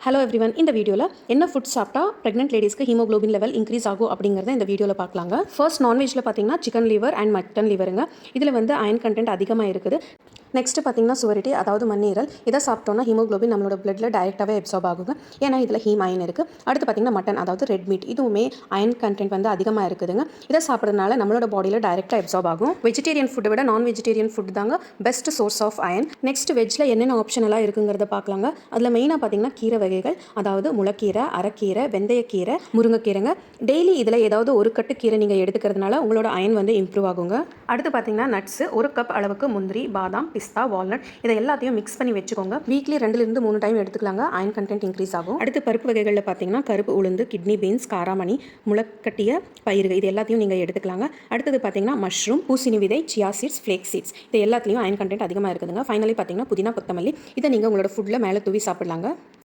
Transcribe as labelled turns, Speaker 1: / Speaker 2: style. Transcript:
Speaker 1: Hello everyone, இந்த வீடியோவில் என்ன ஃபுட் சாப்பிட்டா ப்ரெக்னென்ட் லேடிஸ்க்கு ஹீமோக்ளோபின் லெவல் இன்க்ரீஸ் ஆகும் அப்படிங்கிறத இந்த வீடியோவில் பார்க்கலாங்க. ஃபர்ஸ்ட் நான்வெஜ்ஜில் பார்த்தீங்கன்னா சிக்கன் லிவர் அண்ட் மட்டன் லிவருங்க. இதில் வந்து அயன் கண்டென்ட் அதிகமாக இருக்குது. நெக்ஸ்ட்டு பார்த்தீங்கன்னா சுவரிட்டி, அதாவது மண்ணீரல். இதை சாப்பிட்டோன்னா ஹீமோக்ளோபின் நம்மளோட பிளட்டில் டைரெக்டாகவே அப்சார்ப் ஆகுங்க. ஏன்னா இதில் ஹீம் அயன் இருக்குது. அடுத்து பார்த்தீங்கன்னா மட்டன், அதாவது ரெட் மீட். இதுவுமே அயன் கண்டென்ட் வந்து அதிகமாக இருக்குதுங்க. இதை சாப்பிட்றதுனால நம்மளோட பாடியில் டைரெக்டாக அப்சார்ப் ஆகும். வெஜிடேரியன் ஃபுட்டை விட நான் வெஜிடேரியன் ஃபுட் தாங்க best source of iron. Next வெஜ்ஜில் என்னென்ன ஆப்ஷனலாக இருக்குங்கிறத பார்க்கலாங்க. அதில் மெயினாக பார்த்தீங்கன்னா கீரை வகைகள், அதாவது முளைக்கீரை, அரைக்கீரை, வெந்தயக்கீரை, முருங்கைக்கீரைங்க. டெய்லி இதில் ஏதாவது ஒரு கட்டு கீரை நீங்கள் எடுத்துக்கிறதுனால உங்களோட அயன் வந்து இம்ப்ரூவ் ஆகுங்க. அடுத்து பார்த்தீங்கன்னா நட்ஸு, ஒரு கப் அளவுக்கு முந்திரி, பாதாம், பிஸ்தா, வால்நட், இதை எல்லாத்தையும் மிக்ஸ் பண்ணி வச்சுக்கோங்க. வீக்லி 2-3 டைம் எடுத்துக்கலாங்க. அயன் கண்டென்ட் இன்க்ரீஸ் ஆகும். அடுத்து பருப்பு வகைகளில் பார்த்தீங்கன்னா கருப்பு உளுந்து, கிட்னி பீன்ஸ், காராமணி, முளைக்கட்டிய பயிர்கள், இது எல்லாத்தையும் நீங்கள் எடுத்துக்கலாங்க. அடுத்தது பார்த்தீங்கன்னா மஷ்ரூம், பூசணி விதை, சியா சீட்ஸ், ஃப்ளேக் சீட்ஸ், இது எல்லாத்துலேயும் அயன் கண்டென்ட் அதிகமாக இருக்குதுங்க. ஃபைனலி பார்த்தீங்கன்னா புதினா, கொத்தமல்லி, இதை நீங்கள் உங்களோட ஃபுட்டில் மேலே தூவி சாப்பிடலாங்க.